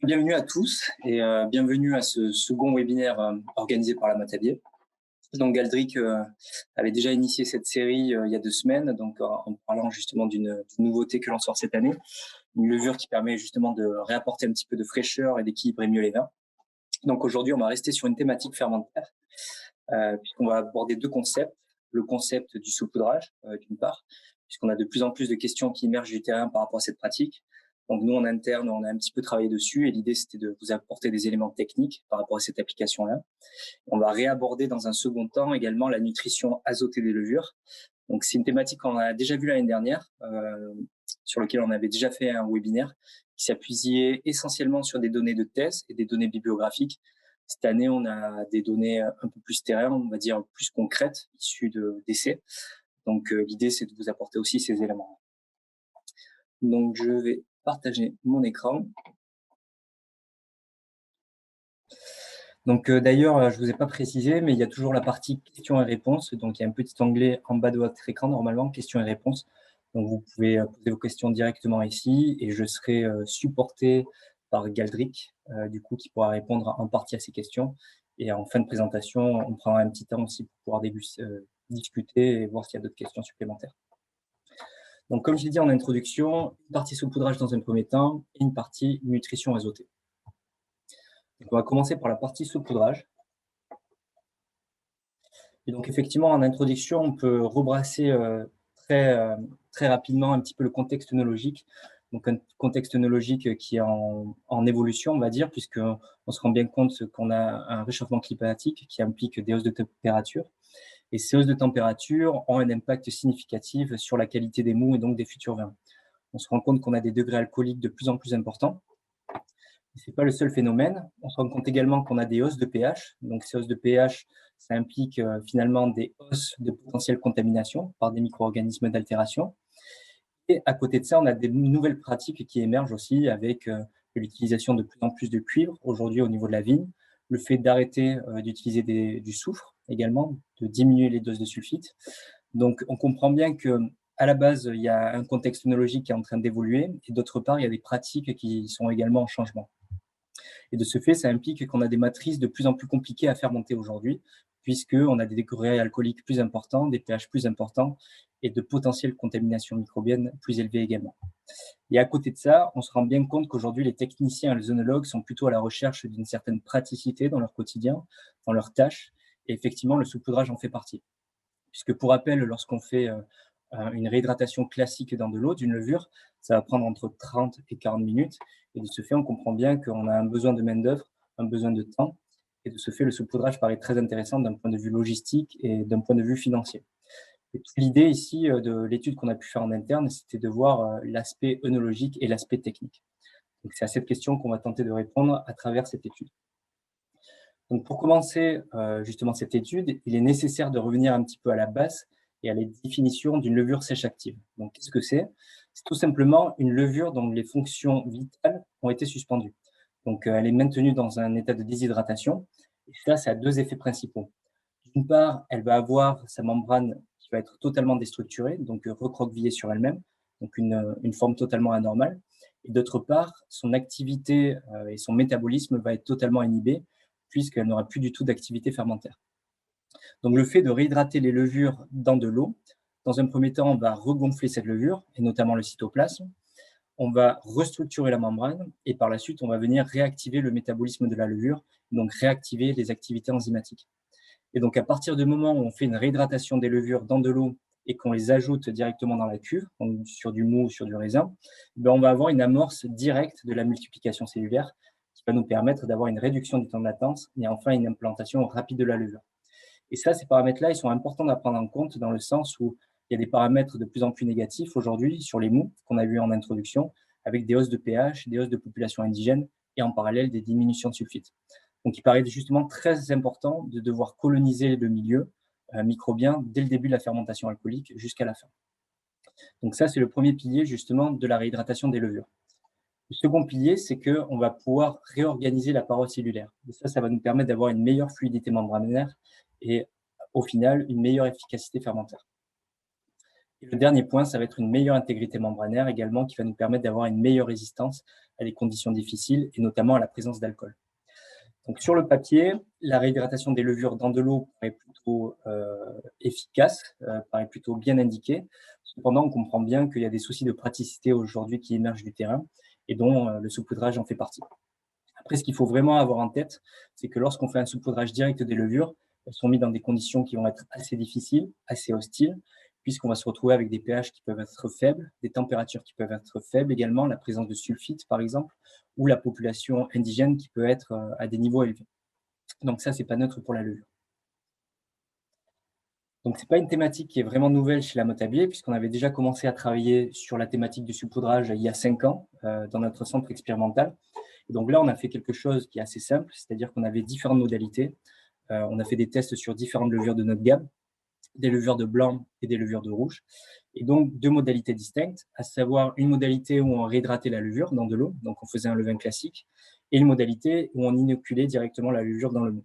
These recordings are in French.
Bienvenue à tous et bienvenue à ce second webinaire organisé par la Matabier. Donc Galdric avait déjà initié cette série il y a 2 semaines, donc en parlant justement d'une nouveauté que l'on sort cette année, une levure qui permet justement de réapporter un petit peu de fraîcheur et d'équilibrer mieux les vins. Donc aujourd'hui, on va rester sur une thématique fermentaire, puisqu'on va aborder 2 concepts. Le concept du saupoudrage, d'une part, puisqu'on a de plus en plus de questions qui émergent du terrain par rapport à cette pratique. Donc nous, en interne, on a un petit peu travaillé dessus et l'idée, c'était de vous apporter des éléments techniques par rapport à cette application-là. On va réaborder dans un second temps également la nutrition azotée des levures. Donc c'est une thématique qu'on a déjà vue l'année dernière, sur laquelle on avait déjà fait un webinaire qui s'appuyait essentiellement sur des données de thèse et des données bibliographiques. Cette année, on a des données un peu plus terrain, on va dire plus concrètes, issues d'essais. Donc l'idée, c'est de vous apporter aussi ces éléments. Donc je vais partager mon écran. Donc d'ailleurs, je vous ai pas précisé, mais il y a toujours la partie questions et réponses. Donc il y a un petit onglet en bas de votre écran, normalement, questions et réponses. Donc vous pouvez poser vos questions directement ici et je serai supporté par Galdric, du coup, qui pourra répondre en partie à ces questions. Et en fin de présentation, on prendra un petit temps aussi pour pouvoir discuter et voir s'il y a d'autres questions supplémentaires. Donc comme je l'ai dit en introduction, une partie saupoudrage dans un premier temps et une partie nutrition azotée. Donc on va commencer par la partie saupoudrage. Et donc effectivement, en introduction, on peut rebrasser très rapidement un petit peu le contexte œnologique. Donc un contexte œnologique qui est en évolution, on va dire, puisqu'on se rend bien compte qu'on a un réchauffement climatique qui implique des hausses de température. Et ces hausses de température ont un impact significatif sur la qualité des mous et donc des futurs vins. On se rend compte qu'on a des degrés alcooliques de plus en plus importants. Ce n'est pas le seul phénomène. On se rend compte également qu'on a des hausses de pH. Donc, ces hausses de pH, ça implique finalement des hausses de potentielle contamination par des micro-organismes d'altération. Et à côté de ça, on a des nouvelles pratiques qui émergent aussi avec l'utilisation de plus en plus de cuivre aujourd'hui au niveau de la vigne, le fait d'arrêter d'utiliser du soufre également, de diminuer les doses de sulfite. Donc, on comprend bien que à la base, il y a un contexte œnologique qui est en train d'évoluer et d'autre part, il y a des pratiques qui sont également en changement. Et de ce fait, ça implique qu'on a des matrices de plus en plus compliquées à fermenter aujourd'hui, puisqu'on a des degrés alcooliques plus importants, des pH plus importants et de potentielles contaminations microbiennes plus élevées également. Et à côté de ça, on se rend bien compte qu'aujourd'hui, les techniciens et les œnologues sont plutôt à la recherche d'une certaine praticité dans leur quotidien, dans leurs tâches, et effectivement, le saupoudrage en fait partie. Puisque pour rappel, lorsqu'on fait une réhydratation classique dans de l'eau, d'une levure, ça va prendre entre 30 et 40 minutes. Et de ce fait, on comprend bien qu'on a un besoin de main-d'œuvre, un besoin de temps. Et de ce fait, le saupoudrage paraît très intéressant d'un point de vue logistique et d'un point de vue financier. Et l'idée ici de l'étude qu'on a pu faire en interne, c'était de voir l'aspect œnologique et l'aspect technique. Donc, c'est à cette question qu'on va tenter de répondre à travers cette étude. Donc, pour commencer justement cette étude, il est nécessaire de revenir un petit peu à la base et à la définition d'une levure sèche active. Donc, qu'est-ce que c'est? C'est tout simplement une levure dont les fonctions vitales ont été suspendues. Donc, elle est maintenue dans un état de déshydratation. Et ça a 2 effets principaux. D'une part, elle va avoir sa membrane qui va être totalement déstructurée, donc recroquevillée sur elle-même, donc une forme totalement anormale. Et d'autre part, son activité et son métabolisme va être totalement inhibé, puisqu'elle n'aura plus du tout d'activité fermentaire. Donc le fait de réhydrater les levures dans de l'eau, dans un premier temps, on va regonfler cette levure, et notamment le cytoplasme. On va restructurer la membrane, et par la suite, on va venir réactiver le métabolisme de la levure, donc réactiver les activités enzymatiques. Et donc à partir du moment où on fait une réhydratation des levures dans de l'eau et qu'on les ajoute directement dans la cuve, donc sur du mou ou sur du raisin, on va avoir une amorce directe de la multiplication cellulaire qui va nous permettre d'avoir une réduction du temps de latence et enfin une implantation rapide de la levure. Et ça, ces paramètres-là, ils sont importants à prendre en compte dans le sens où il y a des paramètres de plus en plus négatifs aujourd'hui sur les mous qu'on a vu en introduction, avec des hausses de pH, des hausses de population indigène et en parallèle des diminutions de sulfite. Donc, il paraît justement très important de devoir coloniser le milieu microbien dès le début de la fermentation alcoolique jusqu'à la fin. Donc ça, c'est le premier pilier justement de la réhydratation des levures. Le second pilier, c'est qu'on va pouvoir réorganiser la paroi cellulaire. Et ça va nous permettre d'avoir une meilleure fluidité membranaire et au final, une meilleure efficacité fermentaire. Et le dernier point, ça va être une meilleure intégrité membranaire également, qui va nous permettre d'avoir une meilleure résistance à des conditions difficiles et notamment à la présence d'alcool. Donc sur le papier, la réhydratation des levures dans de l'eau paraît plutôt efficace, paraît plutôt bien indiquée. Cependant, on comprend bien qu'il y a des soucis de praticité aujourd'hui qui émergent du terrain et dont le saupoudrage en fait partie. Après, ce qu'il faut vraiment avoir en tête, c'est que lorsqu'on fait un saupoudrage direct des levures, elles sont mises dans des conditions qui vont être assez difficiles, assez hostiles, puisqu'on va se retrouver avec des pH qui peuvent être faibles, des températures qui peuvent être faibles également, la présence de sulfite par exemple, ou la population indigène qui peut être à des niveaux élevés. Donc ça, c'est pas neutre pour la levure. Donc c'est pas une thématique qui est vraiment nouvelle chez la Motabier, puisqu'on avait déjà commencé à travailler sur la thématique du saupoudrage il y a 5 ans dans notre centre expérimental. Et donc là, on a fait quelque chose qui est assez simple, c'est-à-dire qu'on avait différentes modalités. On a fait des tests sur différentes levures de notre gamme, des levures de blanc et des levures de rouge. Et donc, deux modalités distinctes, à savoir une modalité où on réhydratait la levure dans de l'eau, donc on faisait un levain classique, et une modalité où on inoculait directement la levure dans le mou.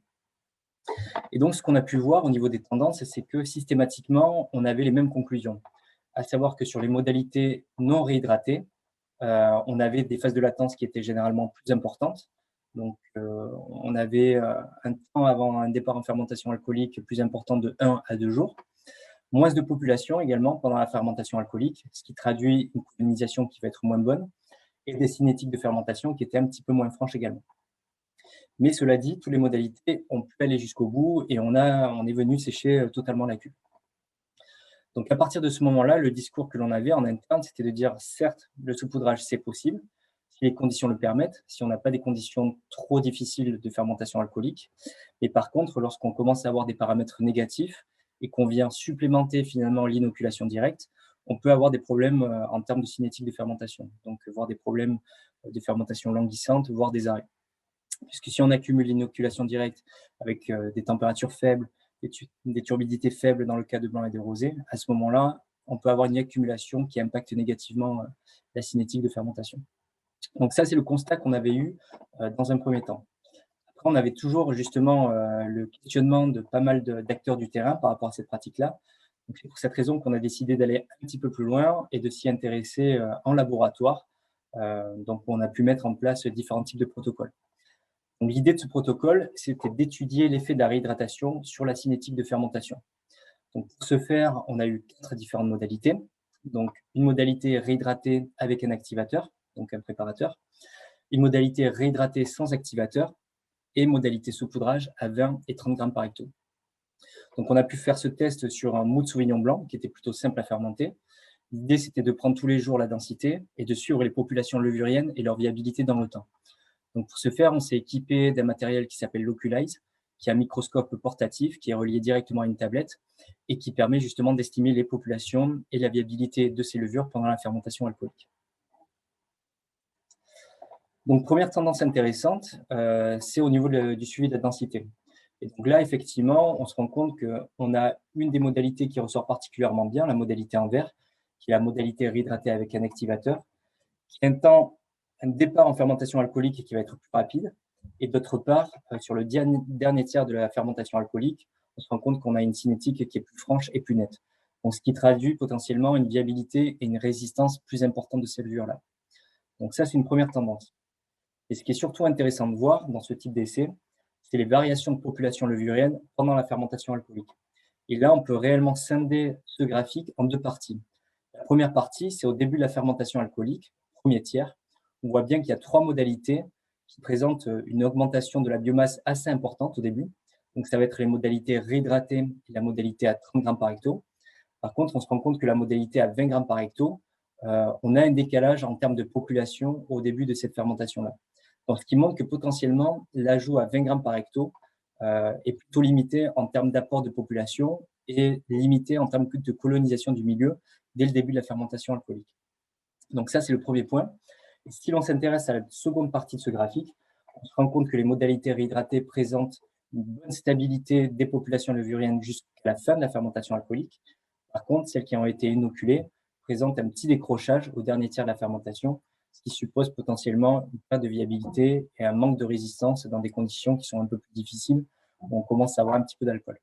Et donc, ce qu'on a pu voir au niveau des tendances, c'est que systématiquement, on avait les mêmes conclusions, à savoir que sur les modalités non réhydratées, on avait des phases de latence qui étaient généralement plus importantes. Donc, on avait un temps avant un départ en fermentation alcoolique plus important de 1 à 2 jours. Moins de population également pendant la fermentation alcoolique, ce qui traduit une colonisation qui va être moins bonne et des cinétiques de fermentation qui étaient un petit peu moins franches également. Mais cela dit, toutes les modalités ont pu aller jusqu'au bout et on est venu sécher totalement la cuve. Donc à partir de ce moment-là, le discours que l'on avait en interne, c'était de dire certes, le saupoudrage c'est possible, si les conditions le permettent, si on n'a pas des conditions trop difficiles de fermentation alcoolique. Mais par contre, lorsqu'on commence à avoir des paramètres négatifs et qu'on vient supplémenter finalement l'inoculation directe, on peut avoir des problèmes en termes de cinétique de fermentation, donc voire des problèmes de fermentation languissante, voire des arrêts. Puisque si on accumule l'inoculation directe avec des températures faibles, des turbidités faibles dans le cas de blanc et de rosé, à ce moment-là, on peut avoir une accumulation qui impacte négativement la cinétique de fermentation. Donc ça, c'est le constat qu'on avait eu dans un premier temps. Après, on avait toujours justement le questionnement de pas mal d'acteurs du terrain par rapport à cette pratique-là. Donc c'est pour cette raison qu'on a décidé d'aller un petit peu plus loin et de s'y intéresser en laboratoire. Donc on a pu mettre en place différents types de protocoles. Donc, l'idée de ce protocole, c'était d'étudier l'effet de la réhydratation sur la cinétique de fermentation. Donc, pour ce faire, on a eu 4 différentes modalités. Donc, une modalité réhydratée avec un activateur, donc un préparateur, une modalité réhydratée sans activateur et une modalité saupoudrage à 20 et 30 grammes par hecto. Donc, on a pu faire ce test sur un mou de Sauvignon blanc qui était plutôt simple à fermenter. L'idée, c'était de prendre tous les jours la densité et de suivre les populations levuriennes et leur viabilité dans le temps. Donc pour ce faire, on s'est équipé d'un matériel qui s'appelle l'Oculize, qui est un microscope portatif qui est relié directement à une tablette et qui permet justement d'estimer les populations et la viabilité de ces levures pendant la fermentation alcoolique. Donc première tendance intéressante, c'est au niveau du suivi de la densité. Et donc là, effectivement, on se rend compte qu'on a une des modalités qui ressort particulièrement bien, la modalité en vert, qui est la modalité réhydratée avec un activateur, qui a un départ en fermentation alcoolique qui va être plus rapide. Et d'autre part, sur le dernier tiers de la fermentation alcoolique, on se rend compte qu'on a une cinétique qui est plus franche et plus nette. Donc, ce qui traduit potentiellement une viabilité et une résistance plus importante de ces levures-là. Donc ça, c'est une première tendance. Et ce qui est surtout intéressant de voir dans ce type d'essai, c'est les variations de population levurienne pendant la fermentation alcoolique. Et là, on peut réellement scinder ce graphique en 2 parties. La première partie, c'est au début de la fermentation alcoolique, premier tiers. On voit bien qu'il y a 3 modalités qui présentent une augmentation de la biomasse assez importante au début. Donc, ça va être les modalités réhydratées et la modalité à 30 grammes par hecto. Par contre, on se rend compte que la modalité à 20 grammes par hecto, on a un décalage en termes de population au début de cette fermentation-là. Donc, ce qui montre que potentiellement, l'ajout à 20 grammes par hecto est plutôt limité en termes d'apport de population et limité en termes de colonisation du milieu dès le début de la fermentation alcoolique. Donc ça, c'est le premier point. Et si l'on s'intéresse à la seconde partie de ce graphique, on se rend compte que les modalités réhydratées présentent une bonne stabilité des populations levuriennes jusqu'à la fin de la fermentation alcoolique. Par contre, celles qui ont été inoculées présentent un petit décrochage au dernier tiers de la fermentation, ce qui suppose potentiellement une perte de viabilité et un manque de résistance dans des conditions qui sont un peu plus difficiles, où on commence à avoir un petit peu d'alcool.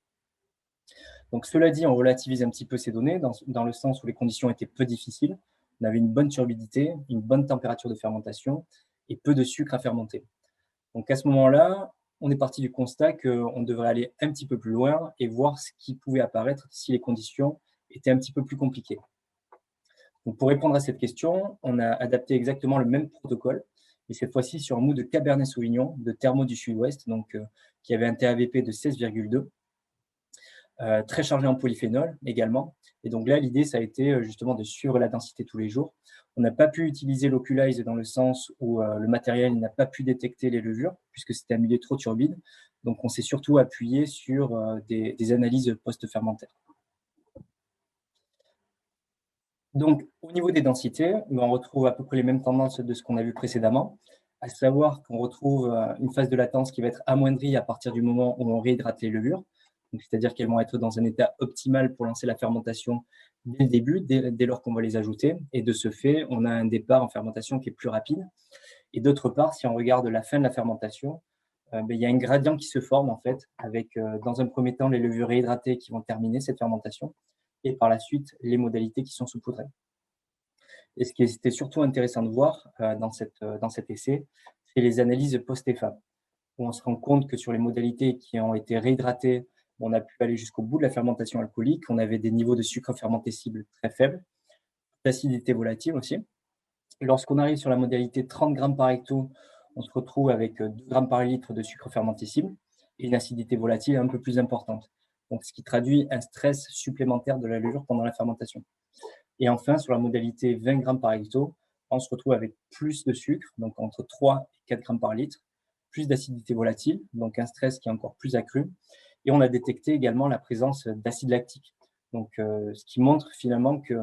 Donc, cela dit, on relativise un petit peu ces données dans le sens où les conditions étaient peu difficiles. On avait une bonne turbidité, une bonne température de fermentation et peu de sucre à fermenter. Donc, à ce moment-là, on est parti du constat qu'on devrait aller un petit peu plus loin et voir ce qui pouvait apparaître si les conditions étaient un petit peu plus compliquées. Donc, pour répondre à cette question, on a adapté exactement le même protocole, mais cette fois-ci sur un mou de Cabernet Sauvignon de Thermo du Sud-Ouest, donc qui avait un TAVP de 16,2, très chargé en polyphénol également. Et donc là, l'idée, ça a été justement de suivre la densité tous les jours. On n'a pas pu utiliser l'oculize dans le sens où le matériel n'a pas pu détecter les levures, puisque c'était un milieu trop turbide. Donc, on s'est surtout appuyé sur des analyses post-fermentaires. Donc, au niveau des densités, on retrouve à peu près les mêmes tendances de ce qu'on a vu précédemment, à savoir qu'on retrouve une phase de latence qui va être amoindrie à partir du moment où on réhydrate les levures, c'est-à-dire qu'elles vont être dans un état optimal pour lancer la fermentation dès le début, dès lors qu'on va les ajouter. Et de ce fait, on a un départ en fermentation qui est plus rapide. Et d'autre part, si on regarde la fin de la fermentation, il y a un gradient qui se forme en fait, avec dans un premier temps les levures réhydratées qui vont terminer cette fermentation, et par la suite les modalités qui sont saupoudrées. Et ce qui était surtout intéressant de voir dans cet essai, c'est les analyses post-EFA, où on se rend compte que sur les modalités qui ont été réhydratées, on a pu aller jusqu'au bout de la fermentation alcoolique, on avait des niveaux de sucre fermenté cible très faibles, d'acidité volatile aussi. Lorsqu'on arrive sur la modalité 30 grammes par hecto, on se retrouve avec 2 grammes par litre de sucre fermenté cible et une acidité volatile un peu plus importante. Donc, ce qui traduit un stress supplémentaire de la levure pendant la fermentation. Et enfin, sur la modalité 20 grammes par hecto, on se retrouve avec plus de sucre, donc entre 3 et 4 grammes par litre, plus d'acidité volatile, donc un stress qui est encore plus accru. Et on a détecté également la présence d'acide lactique. Donc, ce qui montre finalement que,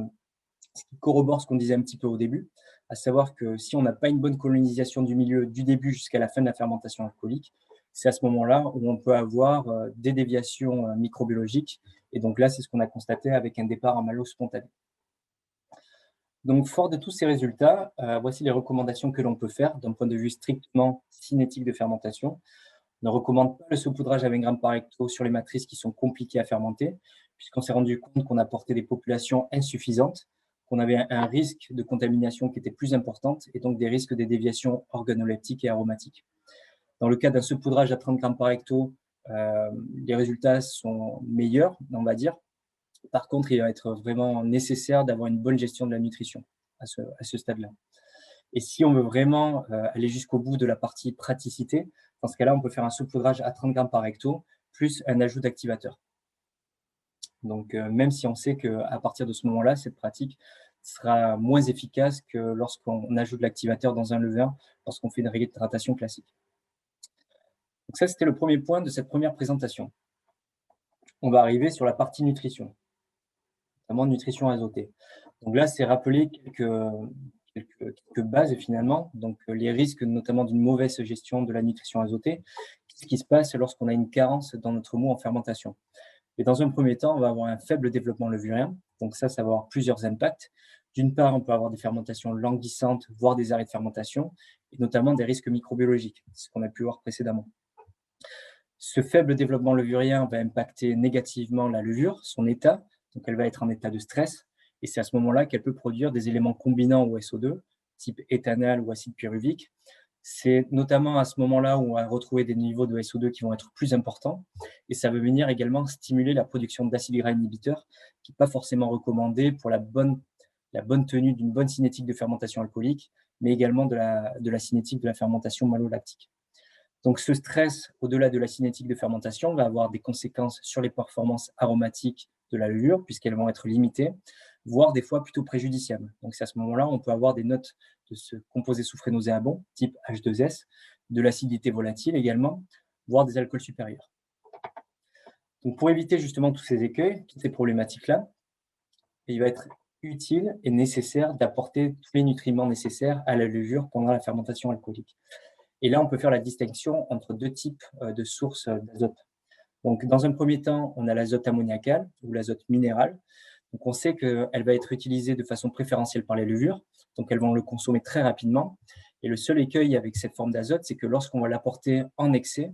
ce qui corrobore ce qu'on disait un petit peu au début, à savoir que si on n'a pas une bonne colonisation du milieu du début jusqu'à la fin de la fermentation alcoolique, c'est à ce moment-là où on peut avoir des déviations microbiologiques. Et donc là, c'est ce qu'on a constaté avec un départ en malose spontané. Donc, fort de tous ces résultats, voici les recommandations que l'on peut faire d'un point de vue strictement cinétique de fermentation. On ne recommande pas le saupoudrage à 20 grammes par hecto sur les matrices qui sont compliquées à fermenter, puisqu'on s'est rendu compte qu'on apportait des populations insuffisantes, qu'on avait un risque de contamination qui était plus importante et donc des risques de déviations organoleptiques et aromatiques. Dans le cas d'un saupoudrage à 30 grammes par hecto, les résultats sont meilleurs, on va dire. Par contre, il va être vraiment nécessaire d'avoir une bonne gestion de la nutrition à ce stade-là. Et si on veut vraiment aller jusqu'au bout de la partie praticité, dans ce cas-là, on peut faire un saupoudrage à 30 grammes par hecto, plus un ajout d'activateur. Donc, même si on sait qu'à partir de ce moment-là, cette pratique sera moins efficace que lorsqu'on ajoute l'activateur dans un levain, lorsqu'on fait une réhydratation classique. Donc ça, c'était le premier point de cette première présentation. On va arriver sur la partie nutrition, notamment nutrition azotée. Donc là, c'est rappeler quelques bases finalement, donc les risques notamment d'une mauvaise gestion de la nutrition azotée, ce qui se passe lorsqu'on a une carence dans notre mou en fermentation. Et dans un premier temps, on va avoir un faible développement levurien, donc ça va avoir plusieurs impacts. D'une part, on peut avoir des fermentations languissantes, voire des arrêts de fermentation, et notamment des risques microbiologiques, ce qu'on a pu voir précédemment. Ce faible développement levurien va impacter négativement la levure, son état, donc elle va être en état de stress, et c'est à ce moment-là qu'elle peut produire des éléments combinants au SO2, type éthanal ou acide pyruvique. C'est notamment à ce moment-là où on va retrouver des niveaux de SO2 qui vont être plus importants, et ça va venir également stimuler la production d'acides gras inhibiteurs, qui n'est pas forcément recommandé pour la bonne tenue d'une bonne cinétique de fermentation alcoolique, mais également de la cinétique de la fermentation malolactique. Donc ce stress, au-delà de la cinétique de fermentation, va avoir des conséquences sur les performances aromatiques de la levure, puisqu'elles vont être limitées, voire des fois plutôt préjudiciables. Donc c'est à ce moment-là on peut avoir des notes de ce composé soufré-nauséabond, type H2S, de l'acidité volatile également, voire des alcools supérieurs. Donc pour éviter justement tous ces écueils, toutes ces problématiques-là, il va être utile et nécessaire d'apporter tous les nutriments nécessaires à la levure pendant la fermentation alcoolique. Et là, on peut faire la distinction entre deux types de sources d'azote. Donc, dans un premier temps, on a l'azote ammoniacal ou l'azote minéral. Donc, on sait qu'elle va être utilisée de façon préférentielle par les levures. Donc, elles vont le consommer très rapidement. Et le seul écueil avec cette forme d'azote, c'est que lorsqu'on va l'apporter en excès,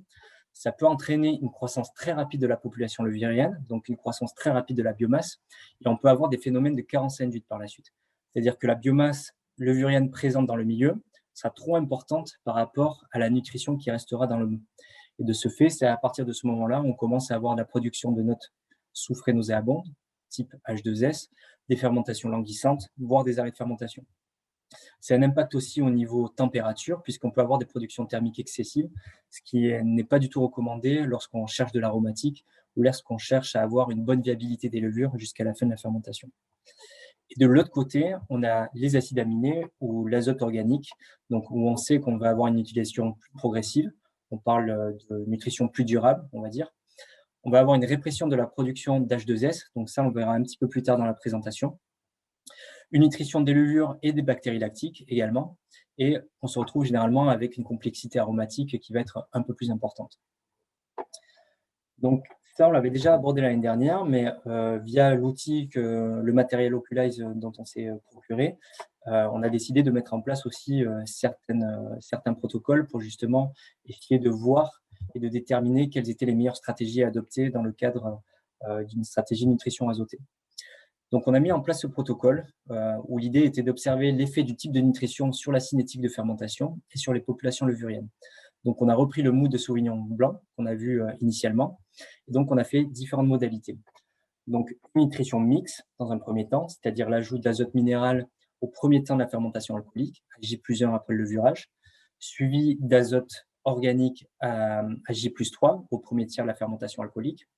ça peut entraîner une croissance très rapide de la population levurienne, donc une croissance très rapide de la biomasse, et on peut avoir des phénomènes de carence induite par la suite. C'est-à-dire que la biomasse levurienne présente dans le milieu sera trop importante par rapport à la nutrition qui restera dans le mou. Et de ce fait, c'est à partir de ce moment-là, on commence à avoir la production de notes soufrées nauséabondes, type H2S, des fermentations languissantes, voire des arrêts de fermentation. C'est un impact aussi au niveau température, puisqu'on peut avoir des productions thermiques excessives, ce qui n'est pas du tout recommandé lorsqu'on cherche de l'aromatique ou lorsqu'on cherche à avoir une bonne viabilité des levures jusqu'à la fin de la fermentation. Et de l'autre côté, on a les acides aminés ou l'azote organique, donc où on sait qu'on va avoir une utilisation plus progressive. On parle de nutrition plus durable, on va dire. On va avoir une répression de la production d'H2S, donc ça, on verra un petit peu plus tard dans la présentation. Une nutrition des levures et des bactéries lactiques également. Et on se retrouve généralement avec une complexité aromatique qui va être un peu plus importante. Donc, ça, on l'avait déjà abordé l'année dernière, mais via l'outil le matériel Oculize dont on s'est procuré, on a décidé de mettre en place aussi certains protocoles pour justement essayer de voir et de déterminer quelles étaient les meilleures stratégies à adopter dans le cadre d'une stratégie de nutrition azotée. Donc, on a mis en place ce protocole où l'idée était d'observer l'effet du type de nutrition sur la cinétique de fermentation et sur les populations levuriennes. Donc, on a repris le mou de Sauvignon blanc qu'on a vu initialement. Et donc, on a fait différentes modalités. Donc, une nutrition mixte dans un premier temps, c'est-à-dire l'ajout d'azote minéral au premier temps de la fermentation alcoolique, à J+1 après le levurage, suivi d'azote organique à J+3 au premier tiers de la fermentation alcoolique.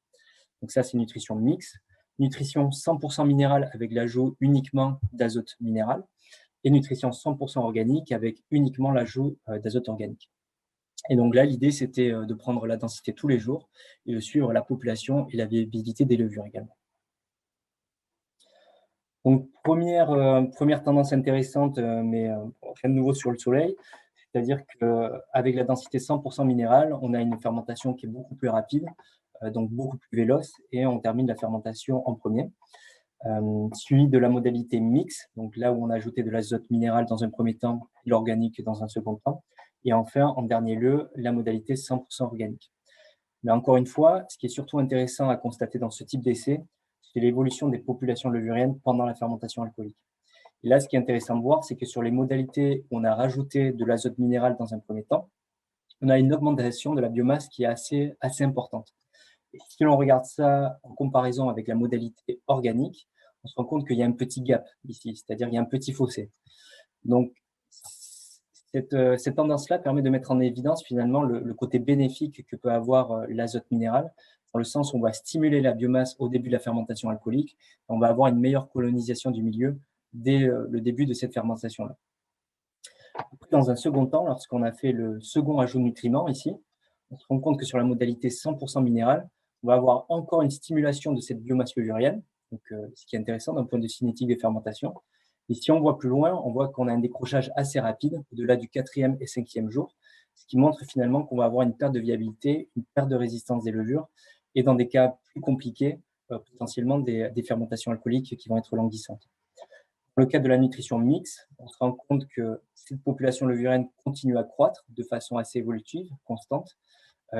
Donc ça, c'est une nutrition mixte. Nutrition 100% minérale avec l'ajout uniquement d'azote minéral. Et nutrition 100% organique avec uniquement l'ajout d'azote organique. Et donc là, l'idée, c'était de prendre la densité tous les jours et de suivre la population et la viabilité des levures également. Donc, première tendance intéressante, mais rien de nouveau sur le soleil, c'est-à-dire qu'avec la densité 100% minérale, on a une fermentation qui est beaucoup plus rapide, donc beaucoup plus véloce, et on termine la fermentation en premier. Suivi de la modalité mix, donc là où on a ajouté de l'azote minéral dans un premier temps, l'organique dans un second temps, et enfin, en dernier lieu, la modalité 100% organique. Mais encore une fois, ce qui est surtout intéressant à constater dans ce type d'essai, c'est l'évolution des populations levuriennes pendant la fermentation alcoolique. Et là, ce qui est intéressant de voir, c'est que sur les modalités où on a rajouté de l'azote minéral dans un premier temps, on a une augmentation de la biomasse qui est assez importante. Et si l'on regarde ça en comparaison avec la modalité organique, on se rend compte qu'il y a un petit gap ici, c'est-à-dire qu'il y a un petit fossé. Donc, cette tendance-là permet de mettre en évidence finalement le côté bénéfique que peut avoir l'azote minéral, dans le sens où on va stimuler la biomasse au début de la fermentation alcoolique, et on va avoir une meilleure colonisation du milieu dès le début de cette fermentation-là. Dans un second temps, lorsqu'on a fait le second ajout de nutriments ici, on se rend compte que sur la modalité 100% minérale, on va avoir encore une stimulation de cette biomasse levurienne, donc, ce qui est intéressant d'un point de vue cinétique des fermentations. Et si on voit plus loin, on voit qu'on a un décrochage assez rapide, au-delà du 4e et 5e jour, ce qui montre finalement qu'on va avoir une perte de viabilité, une perte de résistance des levures, et dans des cas plus compliqués, potentiellement des fermentations alcooliques qui vont être languissantes. Dans le cadre de la nutrition mixte, on se rend compte que cette population levurienne continue à croître de façon assez évolutive, constante,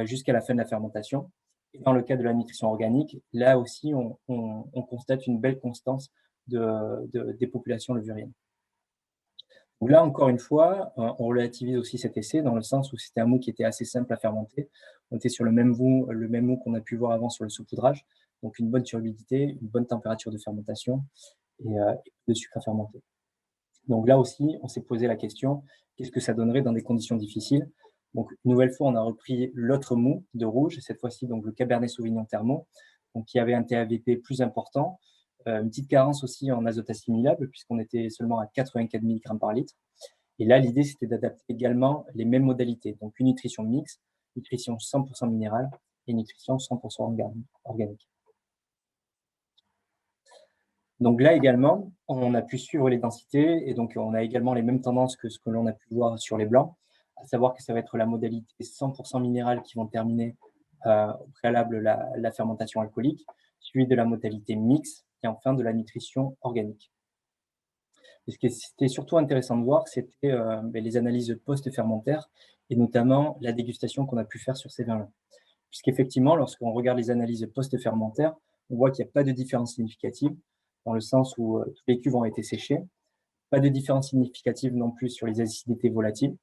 jusqu'à la fin de la fermentation. Et dans le cas de la nutrition organique, là aussi, on constate une belle constance des populations levuriennes. Donc là, encore une fois, on relativise aussi cet essai dans le sens où c'était un mou qui était assez simple à fermenter. On était sur le même mou qu'on a pu voir avant sur le saupoudrage, donc une bonne turbidité, une bonne température de fermentation et de sucre à fermenter. Donc là aussi, on s'est posé la question, qu'est-ce que ça donnerait dans des conditions difficiles? Donc, une nouvelle fois, on a repris l'autre mou de rouge, cette fois-ci donc le Cabernet Sauvignon Thermo, donc qui avait un TAVP plus important, une petite carence aussi en azote assimilable, puisqu'on était seulement à 84 mg par litre. Et là, l'idée, c'était d'adapter également les mêmes modalités, donc une nutrition mixte, nutrition 100% minérale et nutrition 100% organique. Donc là également, on a pu suivre les densités et donc on a également les mêmes tendances que ce que l'on a pu voir sur les blancs, à savoir que ça va être la modalité 100% minérale qui vont terminer au préalable la fermentation alcoolique, suivi de la modalité mixte et enfin de la nutrition organique. Et ce qui était surtout intéressant de voir, c'était les analyses post-fermentaires et notamment la dégustation qu'on a pu faire sur ces vins-là. puisqu'effectivement, lorsqu'on regarde les analyses post-fermentaires, on voit qu'il n'y a pas de différence significative, dans le sens où tous les cuves ont été séchés. Pas de différence significative non plus sur les acidités volatiles.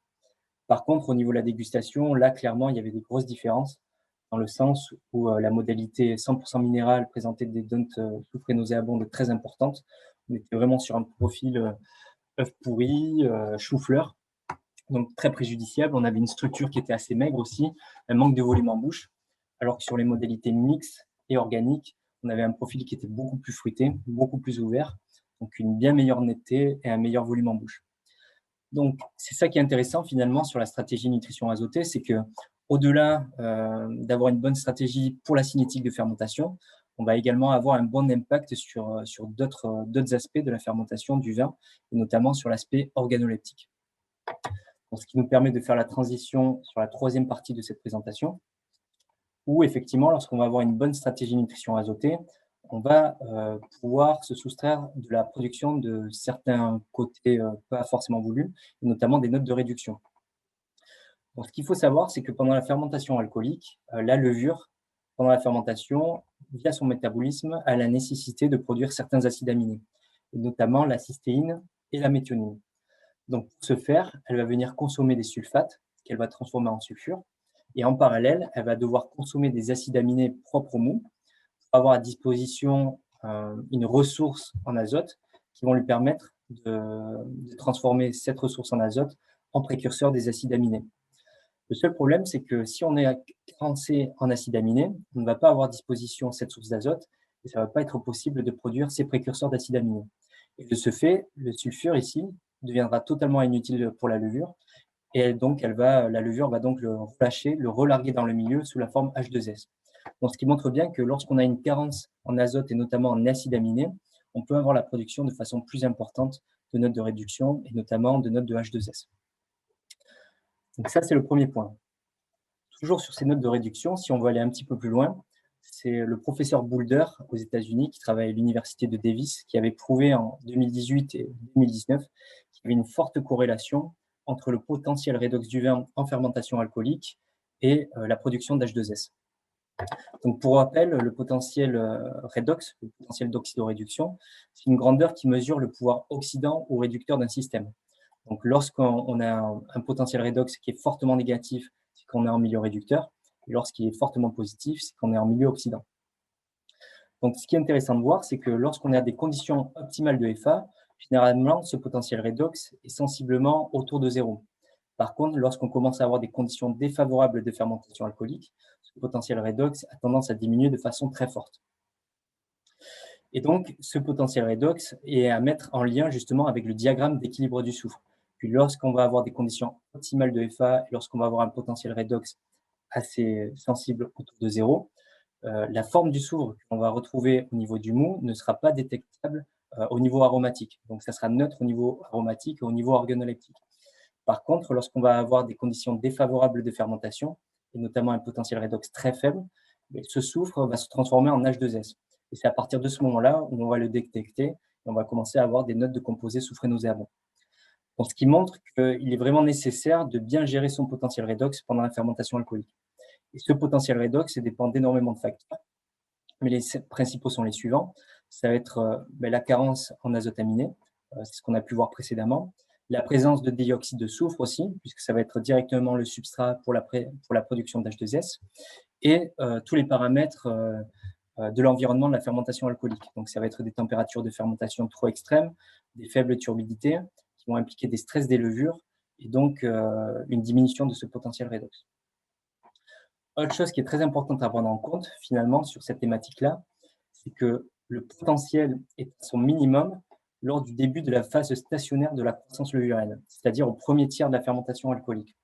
Par contre, au niveau de la dégustation, là, clairement, il y avait des grosses différences, dans le sens où la modalité 100% minérale présentait des notes soufrées nauséabondes très importantes. On était vraiment sur un profil œuf pourri, chou-fleur, donc très préjudiciable. On avait une structure qui était assez maigre aussi, un manque de volume en bouche, alors que sur les modalités mixtes et organiques, on avait un profil qui était beaucoup plus fruité, beaucoup plus ouvert, donc une bien meilleure netteté et un meilleur volume en bouche. Donc, c'est ça qui est intéressant finalement sur la stratégie nutrition azotée, c'est que au-delà d'avoir une bonne stratégie pour la cinétique de fermentation, on va également avoir un bon impact sur d'autres aspects de la fermentation du vin, et notamment sur l'aspect organoleptique. Donc, ce qui nous permet de faire la transition sur la troisième partie de cette présentation, où effectivement, lorsqu'on va avoir une bonne stratégie nutrition azotée, on va pouvoir se soustraire de la production de certains côtés pas forcément voulus, et notamment des notes de réduction. Donc, ce qu'il faut savoir, c'est que pendant la fermentation alcoolique, la levure, pendant la fermentation, via son métabolisme, a la nécessité de produire certains acides aminés, et notamment la cystéine et la méthionine. Donc, pour ce faire, elle va venir consommer des sulfates qu'elle va transformer en sulfure, et en parallèle, elle va devoir consommer des acides aminés propres au mou pour avoir à disposition une ressource en azote qui vont lui permettre de transformer cette ressource en azote en précurseur des acides aminés. Le seul problème, c'est que si on est carencé en acides aminés, on ne va pas avoir à disposition cette source d'azote et ça ne va pas être possible de produire ces précurseurs d'acides aminés. Et de ce fait, le sulfure ici deviendra totalement inutile pour la levure et donc la levure va donc le relâcher, le relarguer dans le milieu sous la forme H2S. Donc, ce qui montre bien que lorsqu'on a une carence en azote et notamment en acides aminés, on peut avoir la production de façon plus importante de notes de réduction et notamment de notes de H2S. Donc ça, c'est le premier point. Toujours sur ces notes de réduction, si on veut aller un petit peu plus loin, c'est le professeur Boulder aux États-Unis qui travaille à l'université de Davis qui avait prouvé en 2018 et 2019 qu'il y avait une forte corrélation entre le potentiel redox du vin en fermentation alcoolique et la production d'H2S. Donc, pour rappel, le potentiel redox, le potentiel d'oxydoréduction, c'est une grandeur qui mesure le pouvoir oxydant ou réducteur d'un système. Donc, lorsqu'on a un potentiel redox qui est fortement négatif, c'est qu'on est en milieu réducteur. Et lorsqu'il est fortement positif, c'est qu'on est en milieu oxydant. Donc, ce qui est intéressant de voir, c'est que lorsqu'on a des conditions optimales de FA, généralement, ce potentiel redox est sensiblement autour de 0. Par contre, lorsqu'on commence à avoir des conditions défavorables de fermentation alcoolique, ce potentiel redox a tendance à diminuer de façon très forte. Et donc, ce potentiel redox est à mettre en lien justement avec le diagramme d'équilibre du soufre. Puis lorsqu'on va avoir des conditions optimales de FA et lorsqu'on va avoir un potentiel redox assez sensible autour de 0, la forme du soufre qu'on va retrouver au niveau du mou ne sera pas détectable au niveau aromatique. Donc, ça sera neutre au niveau aromatique et au niveau organoleptique. Par contre, lorsqu'on va avoir des conditions défavorables de fermentation, et notamment un potentiel redox très faible, ce soufre va se transformer en H2S. Et c'est à partir de ce moment-là où on va le détecter et on va commencer à avoir des notes de composés soufrés nauséabonds. Donc, ce qui montre qu'il est vraiment nécessaire de bien gérer son potentiel redox pendant la fermentation alcoolique. Et ce potentiel redox dépend d'énormément de facteurs, mais les principaux sont les suivants. Ça va être la carence en azote aminé, c'est ce qu'on a pu voir précédemment. La présence de dioxyde de soufre aussi, puisque ça va être directement le substrat pour la production d'H2S, et tous les paramètres de l'environnement de la fermentation alcoolique. Donc, ça va être des températures de fermentation trop extrêmes, des faibles turbidités qui vont impliquer des stress des levures et donc une diminution de ce potentiel redox. Autre chose qui est très importante à prendre en compte, finalement, sur cette thématique-là, c'est que le potentiel est à son minimum lors du début de la phase stationnaire de la croissance levurienne, c'est-à-dire au premier tiers de la fermentation alcoolique.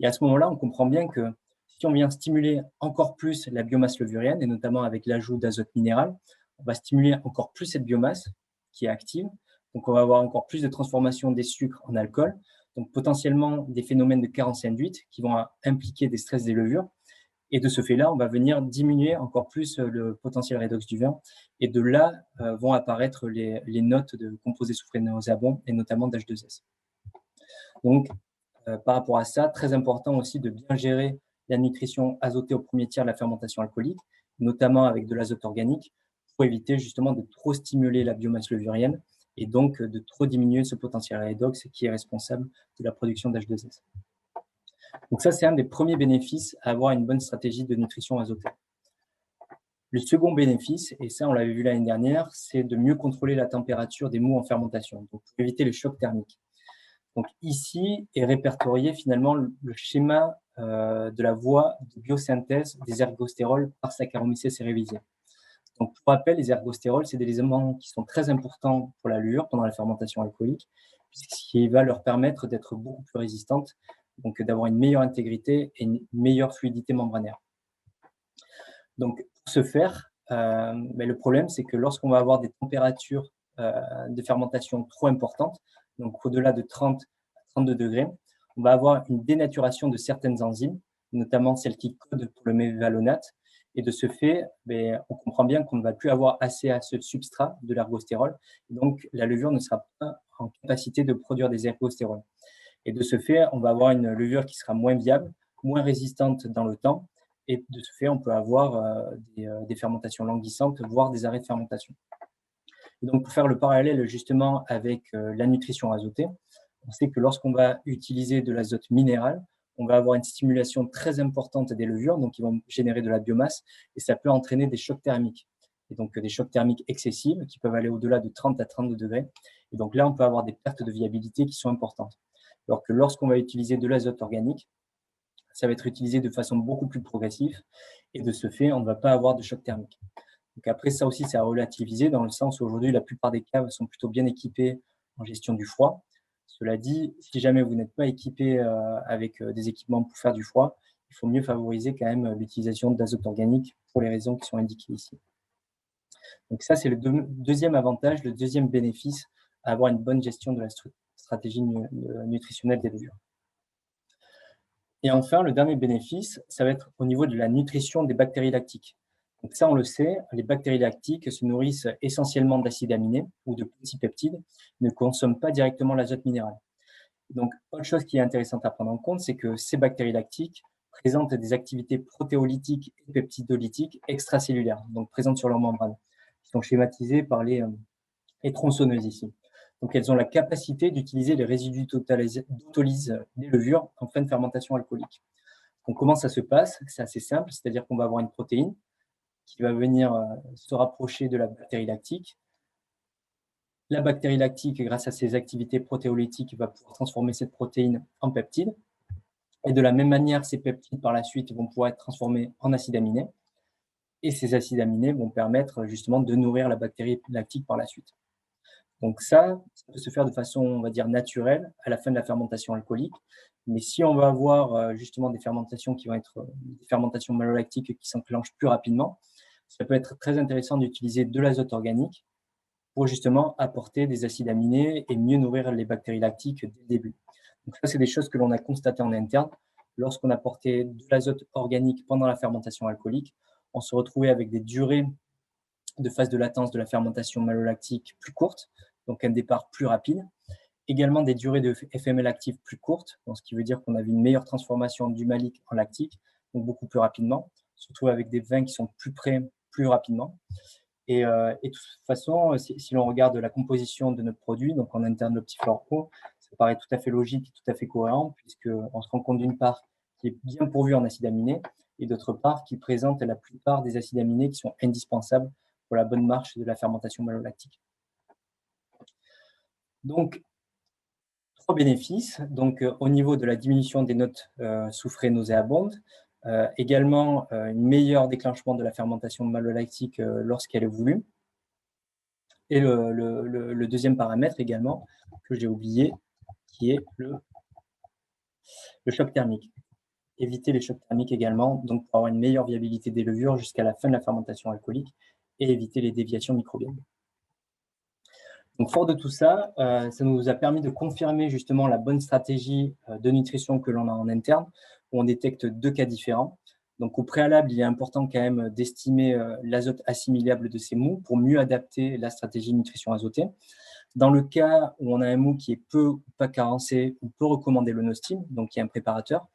Et à ce moment-là, on comprend bien que si on vient stimuler encore plus la biomasse levurienne, et notamment avec l'ajout d'azote minéral, on va stimuler encore plus cette biomasse qui est active. Donc, on va avoir encore plus de transformation des sucres en alcool, donc potentiellement des phénomènes de carence induite qui vont impliquer des stress des levures. Et de ce fait-là, on va venir diminuer encore plus le potentiel redox du vin. Et de là vont apparaître les notes de composés soufrés nauséabonds et notamment d'H2S. Donc, par rapport à ça, très important aussi de bien gérer la nutrition azotée au premier tiers de la fermentation alcoolique, notamment avec de l'azote organique, pour éviter justement de trop stimuler la biomasse levurienne et donc de trop diminuer ce potentiel redox qui est responsable de la production d'H2S. Donc ça, c'est un des premiers bénéfices à avoir une bonne stratégie de nutrition azotée. Le second bénéfice, et ça on l'avait vu l'année dernière, c'est de mieux contrôler la température des moûts en fermentation, donc pour éviter les chocs thermiques. Donc ici est répertorié finalement le schéma de la voie de biosynthèse des ergostérols par Saccharomyces cerevisiae. Donc pour rappel, les ergostérols, c'est des éléments qui sont très importants pour la levure pendant la fermentation alcoolique, puisqu'il va leur permettre d'être beaucoup plus résistantes, donc d'avoir une meilleure intégrité et une meilleure fluidité membranaire. Donc pour ce faire, le problème, c'est que lorsqu'on va avoir des températures de fermentation trop importantes, donc au-delà de 30 à 32 degrés, on va avoir une dénaturation de certaines enzymes, notamment celles qui codent pour le mévalonate. Et de ce fait, on comprend bien qu'on ne va plus avoir assez à ce substrat de l'ergostérol. Donc, la levure ne sera pas en capacité de produire des ergostérols. Et de ce fait, on va avoir une levure qui sera moins viable, moins résistante dans le temps. Et de ce fait, on peut avoir des fermentations languissantes, voire des arrêts de fermentation. Et donc, pour faire le parallèle justement avec la nutrition azotée, on sait que lorsqu'on va utiliser de l'azote minéral, on va avoir une stimulation très importante des levures, donc ils vont générer de la biomasse, et ça peut entraîner des chocs thermiques. Et donc des chocs thermiques excessifs qui peuvent aller au-delà de 30 à 32 degrés. Et donc là, on peut avoir des pertes de viabilité qui sont importantes. Alors que lorsqu'on va utiliser de l'azote organique, ça va être utilisé de façon beaucoup plus progressive, et de ce fait, on ne va pas avoir de choc thermique. Donc après, ça aussi, c'est à relativiser dans le sens où aujourd'hui, la plupart des caves sont plutôt bien équipées en gestion du froid. Cela dit, si jamais vous n'êtes pas équipé avec des équipements pour faire du froid, il faut mieux favoriser quand même l'utilisation d'azote organique pour les raisons qui sont indiquées ici. Donc ça, c'est le deuxième avantage, le deuxième bénéfice à avoir une bonne gestion de la stratégie nutritionnelle des levures. Et enfin, le dernier bénéfice, ça va être au niveau de la nutrition des bactéries lactiques. Donc ça, on le sait, les bactéries lactiques se nourrissent essentiellement d'acides aminés ou de petits peptides, ne consomment pas directement l'azote minéral. Donc, autre chose qui est intéressante à prendre en compte, c'est que ces bactéries lactiques présentent des activités protéolytiques et peptidolytiques extracellulaires, donc présentes sur leur membrane, qui sont schématisées par les tronçonneuses ici. Donc, elles ont la capacité d'utiliser les résidus d'autolyse des levures en fin de fermentation alcoolique. Donc, comment ça se passe? C'est assez simple, c'est-à-dire qu'on va avoir une protéine qui va venir se rapprocher de la bactérie lactique. La bactérie lactique, grâce à ses activités protéolytiques, va pouvoir transformer cette protéine en peptide. Et de la même manière, ces peptides, par la suite, vont pouvoir être transformés en acides aminés. Et ces acides aminés vont permettre justement de nourrir la bactérie lactique par la suite. Donc ça peut se faire de façon, on va dire, naturelle à la fin de la fermentation alcoolique. Mais si on va avoir justement des fermentations qui vont être des fermentations malolactiques qui s'enclenchent plus rapidement, ça peut être très intéressant d'utiliser de l'azote organique pour justement apporter des acides aminés et mieux nourrir les bactéries lactiques dès le début. Donc ça, c'est des choses que l'on a constatées en interne. Lorsqu'on apportait de l'azote organique pendant la fermentation alcoolique, on se retrouvait avec des durées de phase de latence de la fermentation malolactique plus courtes, donc un départ plus rapide. Également des durées de FML active plus courtes, donc ce qui veut dire qu'on avait une meilleure transformation du malique en lactique, donc beaucoup plus rapidement, surtout avec des vins qui sont plus prêts plus rapidement. Et de toute façon, si l'on regarde la composition de notre produit, donc en interne l'Optiflore Pro, ça paraît tout à fait logique et tout à fait cohérent, puisqu'on se rend compte d'une part qui est bien pourvu en acides aminés, et d'autre part qui présente la plupart des acides aminés qui sont indispensables pour la bonne marche de la fermentation malolactique. Donc, 3 bénéfices. Donc, au niveau de la diminution des notes soufrées nauséabondes, également un meilleur déclenchement de la fermentation malolactique lorsqu'elle est voulue. Et le deuxième paramètre également, que j'ai oublié, qui est le choc thermique. Éviter les chocs thermiques également, donc pour avoir une meilleure viabilité des levures jusqu'à la fin de la fermentation alcoolique et éviter les déviations microbiennes. Donc, fort de tout ça, ça nous a permis de confirmer justement la bonne stratégie de nutrition que l'on a en interne, où on détecte 2 cas différents. Donc, au préalable, il est important quand même d'estimer l'azote assimilable de ces mous pour mieux adapter la stratégie de nutrition azotée. Dans le cas où on a un mou qui est peu ou pas carencé, on peut recommander le Nostim, donc qui est un préparateur.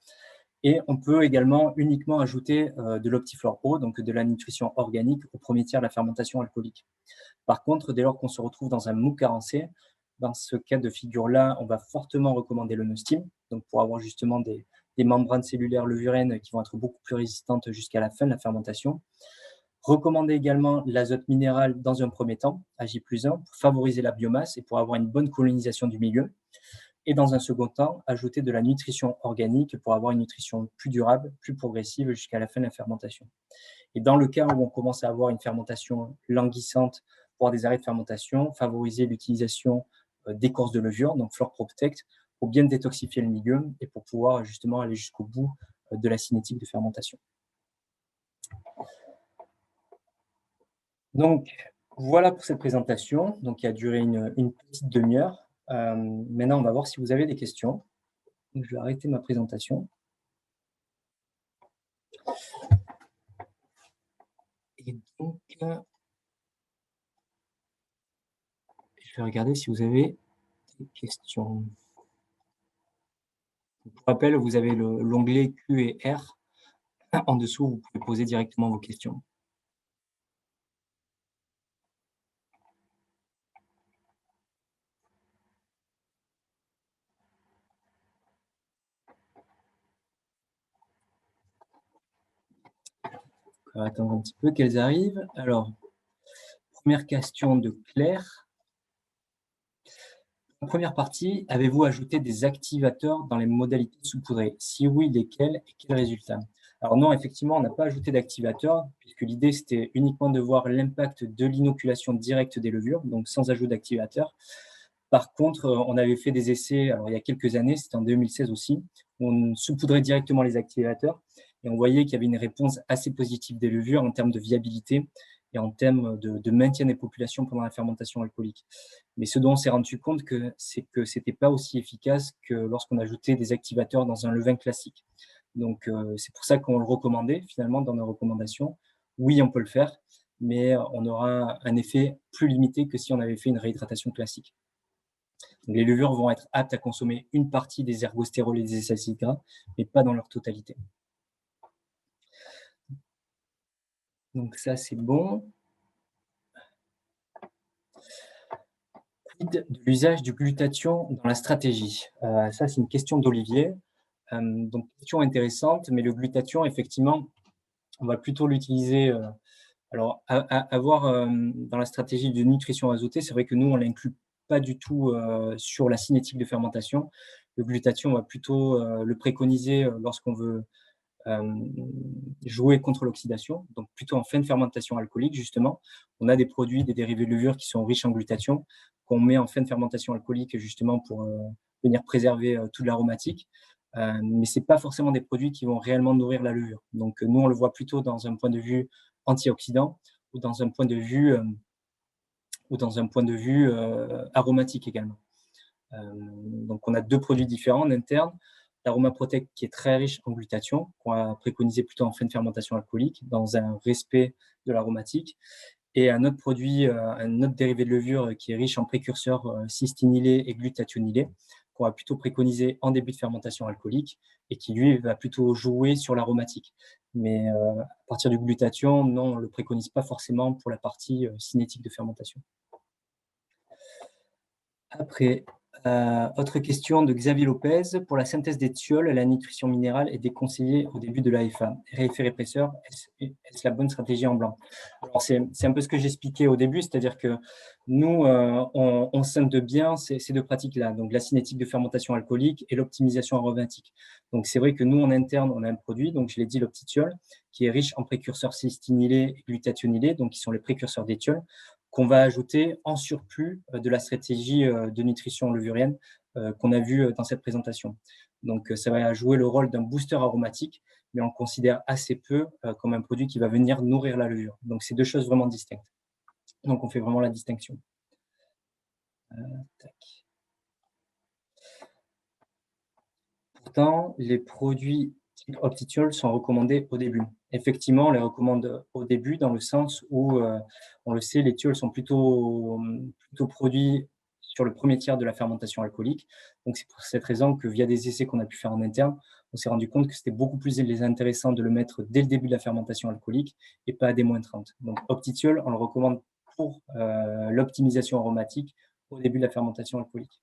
Et on peut également uniquement ajouter de l'Optiflore O, donc de la nutrition organique, au premier tiers de la fermentation alcoolique. Par contre, dès lors qu'on se retrouve dans un mou carencé, dans ce cas de figure-là, on va fortement recommander le Neustim, donc pour avoir justement des membranes cellulaires levurènes qui vont être beaucoup plus résistantes jusqu'à la fin de la fermentation. Recommander également l'azote minéral dans un premier temps, à J+1, pour favoriser la biomasse et pour avoir une bonne colonisation du milieu. Et dans un second temps, ajouter de la nutrition organique pour avoir une nutrition plus durable, plus progressive jusqu'à la fin de la fermentation. Et dans le cas où on commence à avoir une fermentation languissante, pour des arrêts de fermentation, favoriser l'utilisation d'écorce de levure, donc Flore Protect, pour bien détoxifier le milieu et pour pouvoir justement aller jusqu'au bout de la cinétique de fermentation. Donc, voilà pour cette présentation, donc qui a duré une petite demi-heure. Maintenant, on va voir si vous avez des questions. Donc, je vais arrêter ma présentation. Et donc, je vais regarder si vous avez des questions. Pour rappel, vous avez l'onglet Q et R. En dessous, vous pouvez poser directement vos questions. On va attendre un petit peu qu'elles arrivent. Alors, première question de Claire. En première partie, avez-vous ajouté des activateurs dans les modalités saupoudrées? Si oui, lesquels et quels résultats? Alors non, effectivement, on n'a pas ajouté d'activateurs, puisque l'idée, c'était uniquement de voir l'impact de l'inoculation directe des levures, donc sans ajout d'activateurs. Par contre, on avait fait des essais, alors il y a quelques années, c'était en 2016 aussi, où on saupoudrait directement les activateurs, et on voyait qu'il y avait une réponse assez positive des levures en termes de viabilité et en termes de maintien des populations pendant la fermentation alcoolique. Mais ce dont on s'est rendu compte, c'est que ce n'était pas aussi efficace que lorsqu'on ajoutait des activateurs dans un levain classique. Donc, c'est pour ça qu'on le recommandait finalement dans nos recommandations. Oui, on peut le faire, mais on aura un effet plus limité que si on avait fait une réhydratation classique. Donc, les levures vont être aptes à consommer une partie des ergostérols et des acides gras, mais pas dans leur totalité. Donc ça, c'est bon. De l'usage du glutathion dans la stratégie. Ça, c'est une question d'Olivier. Donc, question intéressante, mais le glutathion, effectivement, on va plutôt l'utiliser. Alors, avoir dans la stratégie de nutrition azotée, c'est vrai que nous, on ne l'inclut pas du tout sur la cinétique de fermentation. Le glutathion, on va plutôt le préconiser lorsqu'on veut jouer contre l'oxydation, donc plutôt en fin de fermentation alcoolique, justement. On a des produits, des dérivés de levure qui sont riches en glutathion, qu'on met en fin de fermentation alcoolique, justement, pour venir préserver toute l'aromatique. Mais ce n'est pas forcément des produits qui vont réellement nourrir la levure. Donc, nous, on le voit plutôt dans un point de vue antioxydant ou dans un point de vue, aromatique également. Donc, on a deux produits différents en interne. L'Aroma Protect qui est très riche en glutathion, qu'on va préconiser plutôt en fin de fermentation alcoolique, dans un respect de l'aromatique. Et un autre produit, un autre dérivé de levure qui est riche en précurseurs cystinylés et glutathionylés, qu'on va plutôt préconiser en début de fermentation alcoolique et qui, lui, va plutôt jouer sur l'aromatique. Mais à partir du glutathion, non, on ne le préconise pas forcément pour la partie cinétique de fermentation. Après, autre question de Xavier Lopez. Pour la synthèse des thiols, la nutrition minérale est déconseillée au début de l'AFA. Effet répresseur, est-ce la bonne stratégie en blanc? Alors, c'est un peu ce que j'expliquais au début, c'est-à-dire que nous, on scinde bien ces deux pratiques-là, donc la cinétique de fermentation alcoolique et l'optimisation aromatique. Donc, c'est vrai que nous, en interne, on a un produit, donc je l'ai dit, l'Optithiol, qui est riche en précurseurs cystinylés et glutathionylés, donc qui sont les précurseurs des thiols, qu'on va ajouter en surplus de la stratégie de nutrition levurienne qu'on a vue dans cette présentation. Donc, ça va jouer le rôle d'un booster aromatique, mais on le considère assez peu comme un produit qui va venir nourrir la levure. Donc, c'est deux choses vraiment distinctes. Donc, on fait vraiment la distinction. Tac. Pourtant, les produits type Optithiol sont recommandés au début. Effectivement, on les recommande au début dans le sens où, on le sait, les thiols sont plutôt produits sur le premier tiers de la fermentation alcoolique. Donc, c'est pour cette raison que via des essais qu'on a pu faire en interne, on s'est rendu compte que c'était beaucoup plus intéressant de le mettre dès le début de la fermentation alcoolique et pas à des -30. Donc Optitiol, on le recommande pour l'optimisation aromatique au début de la fermentation alcoolique.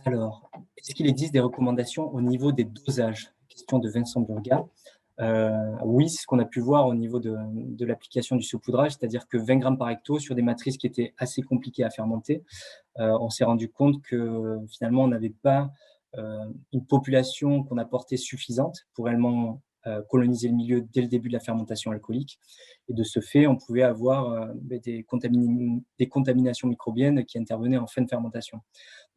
Alors, est-ce qu'il existe des recommandations au niveau des dosages? Question de Vincent Burga. Oui, c'est ce qu'on a pu voir au niveau de l'application du saupoudrage, c'est-à-dire que 20 grammes par hecto sur des matrices qui étaient assez compliquées à fermenter, on s'est rendu compte que finalement, on n'avait pas une population qu'on apportait suffisante pour réellement coloniser le milieu dès le début de la fermentation alcoolique. Et de ce fait, on pouvait avoir des contaminations microbiennes qui intervenaient en fin de fermentation.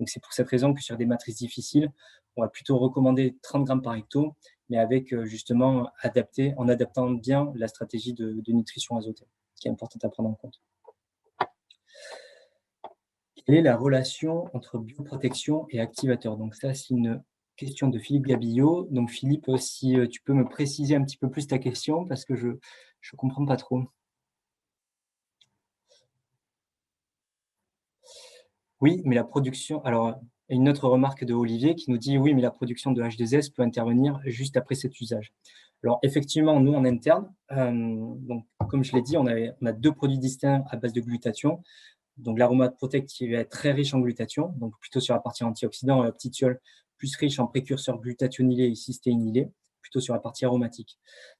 Donc, c'est pour cette raison que sur des matrices difficiles, on va plutôt recommander 30 grammes par hecto, mais avec justement en adaptant bien la stratégie de nutrition azotée, ce qui est important à prendre en compte. Quelle est la relation entre bioprotection et activateur? Donc ça, c'est une question de Philippe Gabillot. Donc Philippe, si tu peux me préciser un petit peu plus ta question, parce que je ne comprends pas trop. Oui, mais la production. Alors, une autre remarque de Olivier qui nous dit oui, mais la production de H2S peut intervenir juste après cet usage. Alors, effectivement, nous en interne, donc, comme je l'ai dit, on a 2 produits distincts à base de glutathion. Donc, l'Aromate Protect qui va être très riche en glutathion, donc plutôt sur la partie antioxydant, et Optitiol plus riche en précurseurs glutathionylés et cystéinylés, plutôt sur la partie aromatique.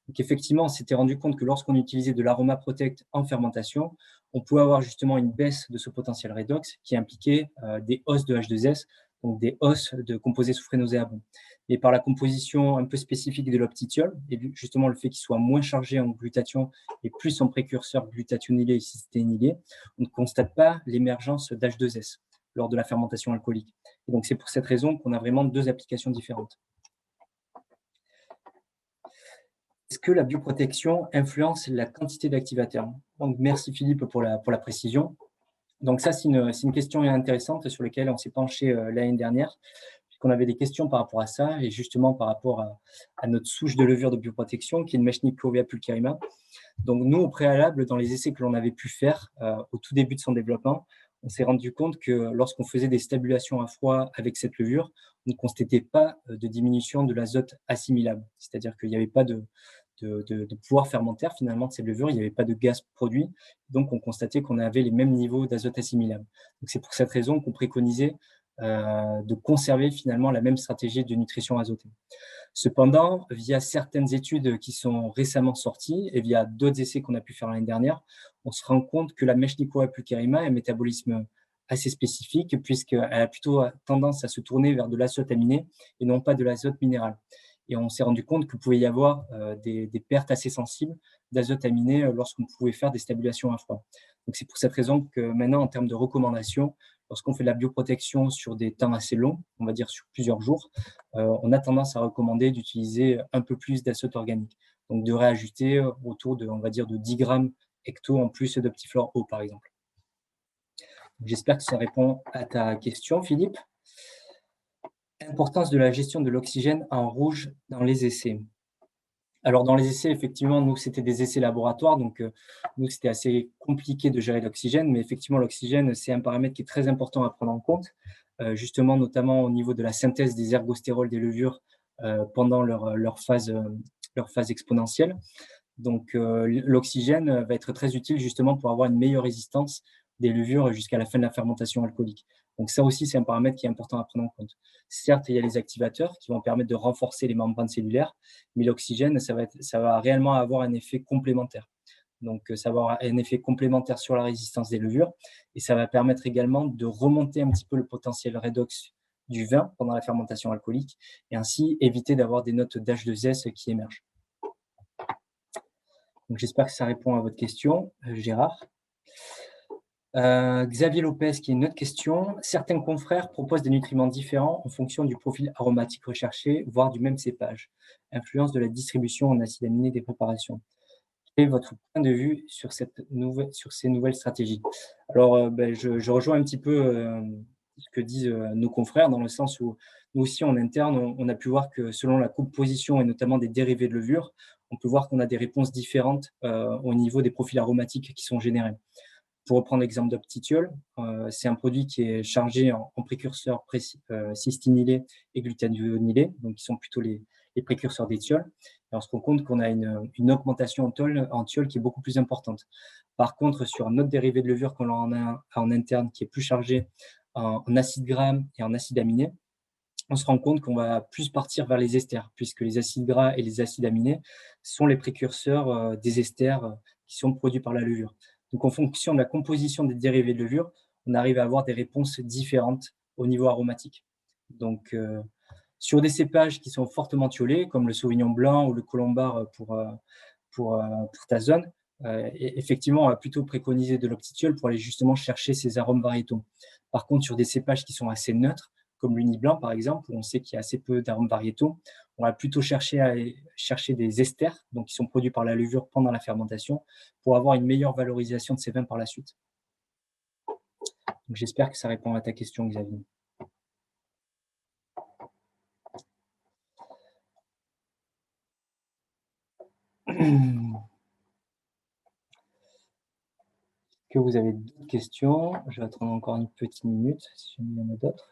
Donc, effectivement, on s'était rendu compte que lorsqu'on utilisait de l'Aroma Protect en fermentation, on pouvait avoir justement une baisse de ce potentiel redox qui impliquait des hausses de H2S, donc des hausses de composés soufrénoséabonds. Et par la composition un peu spécifique de l'optitiol, et justement le fait qu'il soit moins chargé en glutathion et plus en précurseurs glutathionylés et cystéinylés, on ne constate pas l'émergence d'H2S lors de la fermentation alcoolique. Et donc c'est pour cette raison qu'on a vraiment 2 applications différentes. Est-ce que la bioprotection influence la quantité d'activateurs? Donc, merci Philippe pour la précision. Donc ça, c'est une question intéressante sur laquelle on s'est penché l'année dernière, puisqu'on avait des questions par rapport à ça, et justement par rapport à notre souche de levure de bioprotection, qui est une Mechnicovia pulcherrima. Donc nous, au préalable, dans les essais que l'on avait pu faire au tout début de son développement, on s'est rendu compte que lorsqu'on faisait des stabulations à froid avec cette levure, on ne constatait pas de diminution de l'azote assimilable. C'est-à-dire qu'il n'y avait pas de pouvoir fermentaire finalement de ces levures, il n'y avait pas de gaz produit, donc on constatait qu'on avait les mêmes niveaux d'azote assimilable. Donc c'est pour cette raison qu'on préconisait de conserver finalement la même stratégie de nutrition azotée. Cependant, via certaines études qui sont récemment sorties et via d'autres essais qu'on a pu faire l'année dernière, on se rend compte que la Mechnikova pulcherrima a un métabolisme assez spécifique puisqu'elle a plutôt tendance à se tourner vers de l'azote aminé et non pas de l'azote minéral. Et on s'est rendu compte qu'il pouvait y avoir des pertes assez sensibles d'azote aminé lorsqu'on pouvait faire des stabulations à froid. Donc c'est pour cette raison que maintenant, en termes de recommandations, lorsqu'on fait de la bioprotection sur des temps assez longs, on va dire sur plusieurs jours, on a tendance à recommander d'utiliser un peu plus d'azote organique. Donc de réajouter autour de, on va dire, de 10 grammes hecto en plus d'Optiflore O, par exemple. J'espère que ça répond à ta question, Philippe. Importance de la gestion de l'oxygène en rouge dans les essais. Alors, dans les essais, effectivement, nous, c'était des essais laboratoires, donc nous, c'était assez compliqué de gérer l'oxygène, mais effectivement, l'oxygène, c'est un paramètre qui est très important à prendre en compte, justement, notamment au niveau de la synthèse des ergostérols des levures pendant leur phase exponentielle. Donc, l'oxygène va être très utile justement pour avoir une meilleure résistance des levures jusqu'à la fin de la fermentation alcoolique. Donc ça aussi, c'est un paramètre qui est important à prendre en compte. Certes, il y a les activateurs qui vont permettre de renforcer les membranes cellulaires, mais l'oxygène, ça va réellement avoir un effet complémentaire. Donc, ça va avoir un effet complémentaire sur la résistance des levures et ça va permettre également de remonter un petit peu le potentiel redox du vin pendant la fermentation alcoolique et ainsi éviter d'avoir des notes d'H2S qui émergent. Donc, j'espère que ça répond à votre question, Gérard. Xavier Lopez, qui a une autre question. Certains confrères proposent des nutriments différents en fonction du profil aromatique recherché, voire du même cépage. Influence de la distribution en acides aminés des préparations. Quel est votre point de vue sur ces nouvelles stratégies? Alors, je rejoins un petit peu ce que disent nos confrères, dans le sens où nous aussi, en interne, on a pu voir que selon la composition et notamment des dérivés de levure, on peut voir qu'on a des réponses différentes au niveau des profils aromatiques qui sont générés. Pour reprendre l'exemple d'Optitiol, c'est un produit qui est chargé en précurseurs cystinylés et glutathionnylés, donc qui sont plutôt les précurseurs des thiols. Et on se rend compte qu'on a une augmentation en thiol qui est beaucoup plus importante. Par contre, sur un autre dérivé de levure qu'on a en interne, qui est plus chargé en acides gras et en acides aminés, on se rend compte qu'on va plus partir vers les esters, puisque les acides gras et les acides aminés sont les précurseurs des esters qui sont produits par la levure. Donc, en fonction de la composition des dérivés de levure, on arrive à avoir des réponses différentes au niveau aromatique. Donc, sur des cépages qui sont fortement thiolés, comme le Sauvignon blanc ou le Colombard pour ta zone, effectivement, on va plutôt préconiser de l'optitiol pour aller justement chercher ces arômes variétaux. Par contre, sur des cépages qui sont assez neutres, comme l'Uni blanc par exemple, où on sait qu'il y a assez peu d'arômes variétaux, on va plutôt chercher des esters, donc qui sont produits par la levure pendant la fermentation, pour avoir une meilleure valorisation de ces vins par la suite. Donc, j'espère que ça répond à ta question, Xavier. Est-ce que vous avez d'autres questions? Je vais attendre encore une petite minute, si il y en a d'autres.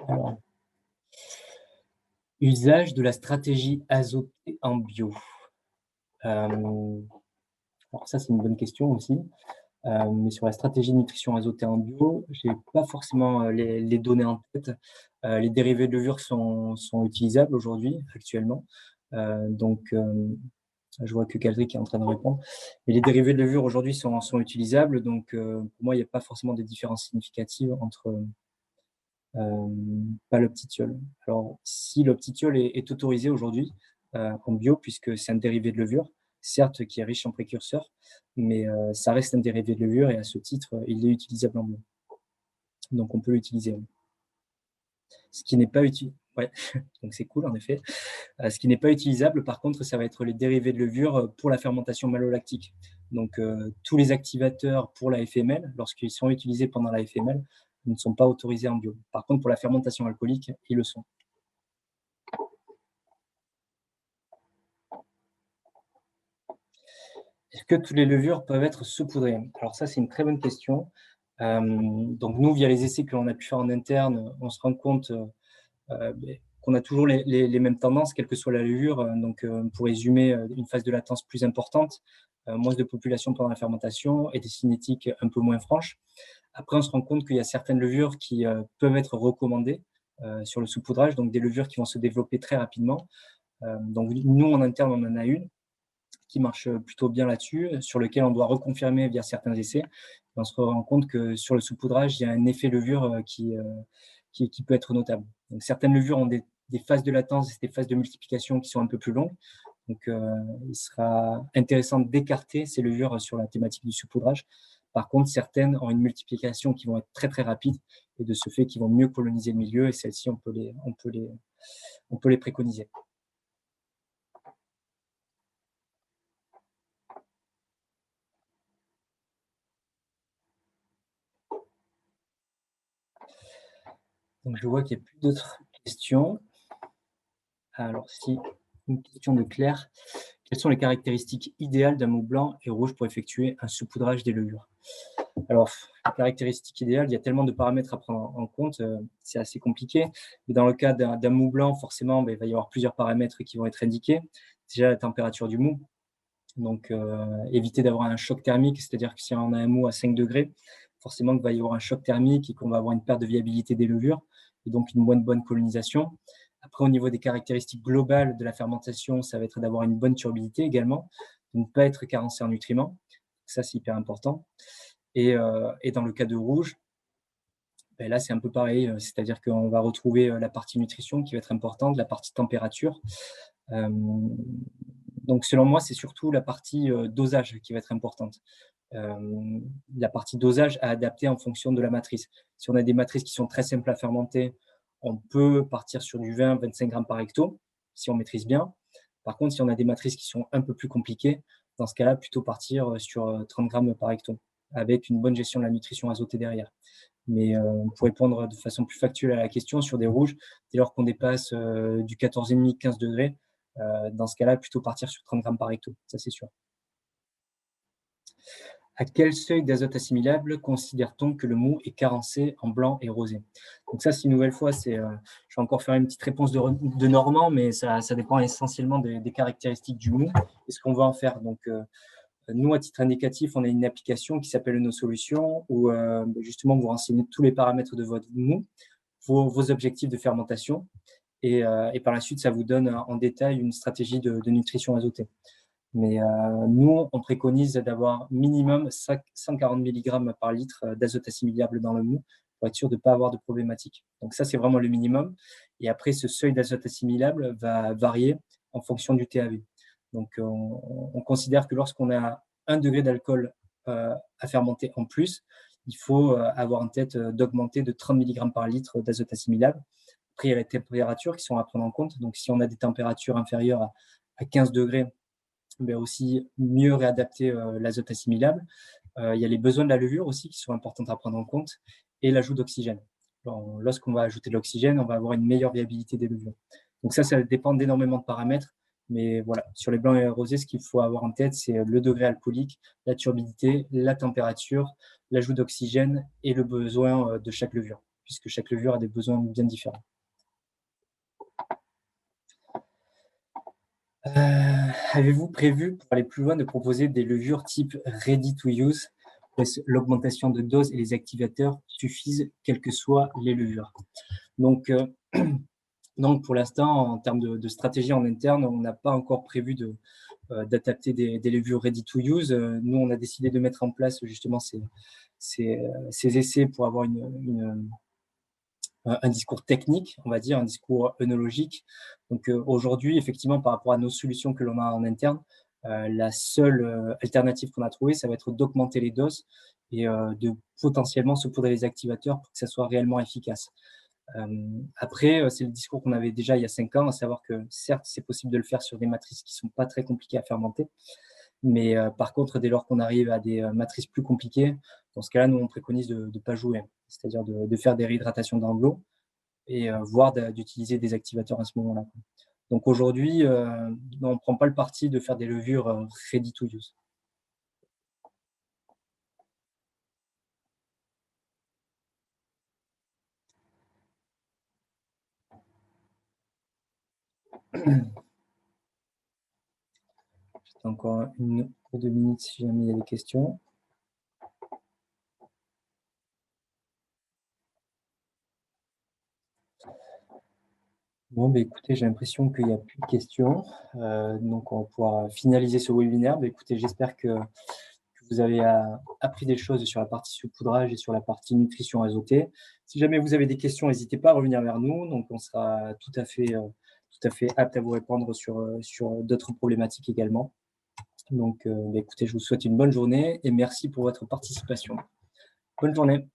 Alors, usage de la stratégie azotée en bio. Alors ça, c'est une bonne question aussi. Mais sur la stratégie de nutrition azotée en bio, je n'ai pas forcément les données en tête. Les dérivés de levure sont utilisables aujourd'hui, actuellement. Je vois que Caldric est en train de répondre. Mais les dérivés de levure aujourd'hui sont utilisables. Donc, pour moi, il n'y a pas forcément de différence significative entre pas l'optitiol. Alors, si l'optitiol est autorisé aujourd'hui en bio, puisque c'est un dérivé de levure, certes qui est riche en précurseurs, mais ça reste un dérivé de levure et à ce titre, il est utilisable en bio. Donc, on peut l'utiliser. Ce qui n'est pas utile. Ouais, donc c'est cool en effet. Ce qui n'est pas utilisable, par contre, ça va être les dérivés de levure pour la fermentation malolactique. Donc, tous les activateurs pour la FML, lorsqu'ils sont utilisés pendant la FML, ne sont pas autorisés en bio. Par contre, pour la fermentation alcoolique, ils le sont. Est-ce que toutes les levures peuvent être saupoudrées? Alors ça, c'est une très bonne question. Donc nous, via les essais que l'on a pu faire en interne, on se rend compte qu'on a toujours les mêmes tendances, quelle que soit la levure. Donc, pour résumer, une phase de latence plus importante, moins de population pendant la fermentation et des cinétiques un peu moins franches. Après, on se rend compte qu'il y a certaines levures qui peuvent être recommandées sur le saupoudrage, donc des levures qui vont se développer très rapidement. Donc, nous, en interne, on en a une qui marche plutôt bien là-dessus, sur lequel on doit reconfirmer via certains essais. On se rend compte que sur le saupoudrage, il y a un effet levure qui peut être notable. Donc, certaines levures ont des phases de latence et des phases de multiplication qui sont un peu plus longues. Donc, il sera intéressant d'écarter ces levures sur la thématique du saupoudrage. Par contre, certaines ont une multiplication qui vont être très, très rapide et de ce fait, qui vont mieux coloniser le milieu. Et celles-ci, on peut les préconiser. Donc, je vois qu'il n'y a plus d'autres questions. Alors, si une question de Claire. Quelles sont les caractéristiques idéales d'un mou blanc et rouge pour effectuer un saupoudrage des levures? Alors, les caractéristiques idéales, il y a tellement de paramètres à prendre en compte, c'est assez compliqué. Mais dans le cas d'un mou blanc, forcément, il va y avoir plusieurs paramètres qui vont être indiqués. Déjà, la température du mou. Donc, éviter d'avoir un choc thermique, c'est-à-dire que si on a un mou à 5 degrés, forcément qu'il va y avoir un choc thermique et qu'on va avoir une perte de viabilité des levures et donc une moins bonne colonisation. Après, au niveau des caractéristiques globales de la fermentation, ça va être d'avoir une bonne turbidité également, de ne pas être carencé en nutriments. Ça, c'est hyper important. Et dans le cas de rouge, là, c'est un peu pareil, c'est-à-dire qu'on va retrouver la partie nutrition qui va être importante, la partie température. Donc, selon moi, c'est surtout la partie dosage qui va être importante. La partie dosage à adapter en fonction de la matrice. Si on a des matrices qui sont très simples à fermenter, on peut partir sur du 20-25 grammes par hecto, si on maîtrise bien. Par contre, si on a des matrices qui sont un peu plus compliquées, dans ce cas-là, plutôt partir sur 30 grammes par hecto, avec une bonne gestion de la nutrition azotée derrière. Mais pour répondre de façon plus factuelle à la question, sur des rouges, dès lors qu'on dépasse du 14,5-15 degrés, Dans ce cas-là, plutôt partir sur 30 grammes par hecto, ça c'est sûr. À quel seuil d'azote assimilable considère-t-on que le mou est carencé en blanc et rosé? Donc ça, c'est une nouvelle fois, je vais encore faire une petite réponse de Normand, mais ça dépend essentiellement des caractéristiques du mou et ce qu'on veut en faire. Donc, nous, à titre indicatif, on a une application qui s'appelle Nos Solutions où justement, vous renseignez tous les paramètres de votre mou, vos objectifs de fermentation et par la suite, ça vous donne en détail une stratégie de nutrition azotée. Mais nous, on préconise d'avoir minimum 140 mg par litre d'azote assimilable dans le mou pour être sûr de ne pas avoir de problématique. Donc ça, c'est vraiment le minimum. Et après, ce seuil d'azote assimilable va varier en fonction du TAV. Donc on considère que lorsqu'on a 1 degré d'alcool à fermenter en plus, il faut avoir en tête d'augmenter de 30 mg par litre d'azote assimilable. Après, il y a les températures qui sont à prendre en compte. Donc si on a des températures inférieures à 15 degrés, mais aussi mieux réadapter l'azote assimilable. Il y a les besoins de la levure aussi qui sont importants à prendre en compte et l'ajout d'oxygène. Lorsqu'on va ajouter de l'oxygène, on va avoir une meilleure viabilité des levures. Donc ça dépend d'énormément de paramètres. Mais voilà, sur les blancs et les rosés, ce qu'il faut avoir en tête, c'est le degré alcoolique, la turbidité, la température, l'ajout d'oxygène et le besoin de chaque levure, puisque chaque levure a des besoins bien différents. Avez-vous prévu, pour aller plus loin, de proposer des levures type ready to use, où l'augmentation de dose et les activateurs suffisent, quelles que soient les levures? Donc, pour l'instant, en termes de stratégie en interne, on n'a pas encore prévu d'adapter des levures ready to use. Nous, on a décidé de mettre en place justement ces essais pour avoir un discours technique, on va dire, un discours œnologique. Donc aujourd'hui, effectivement, par rapport à nos solutions que l'on a en interne, la seule alternative qu'on a trouvée, ça va être d'augmenter les doses et de potentiellement saupoudrer les activateurs pour que ça soit réellement efficace. Après, c'est le discours qu'on avait déjà il y a 5 ans, à savoir que certes, c'est possible de le faire sur des matrices qui ne sont pas très compliquées à fermenter, mais par contre, dès lors qu'on arrive à des matrices plus compliquées, dans ce cas-là, nous, on préconise de ne pas jouer, c'est-à-dire de faire des réhydratations dans l'eau et voire d'utiliser des activateurs à ce moment-là. Donc aujourd'hui, on ne prend pas le parti de faire des levures ready to use. J'ai encore 1 ou 2 minutes si jamais il y a des questions. Bon, écoutez, j'ai l'impression qu'il n'y a plus de questions. Donc on va pouvoir finaliser ce webinaire. Écoutez, j'espère que vous avez appris des choses sur la partie saupoudrage et sur la partie nutrition azotée. Si jamais vous avez des questions, n'hésitez pas à revenir vers nous. Donc on sera tout à fait apte à vous répondre sur d'autres problématiques également. Donc écoutez, je vous souhaite une bonne journée et merci pour votre participation. Bonne journée.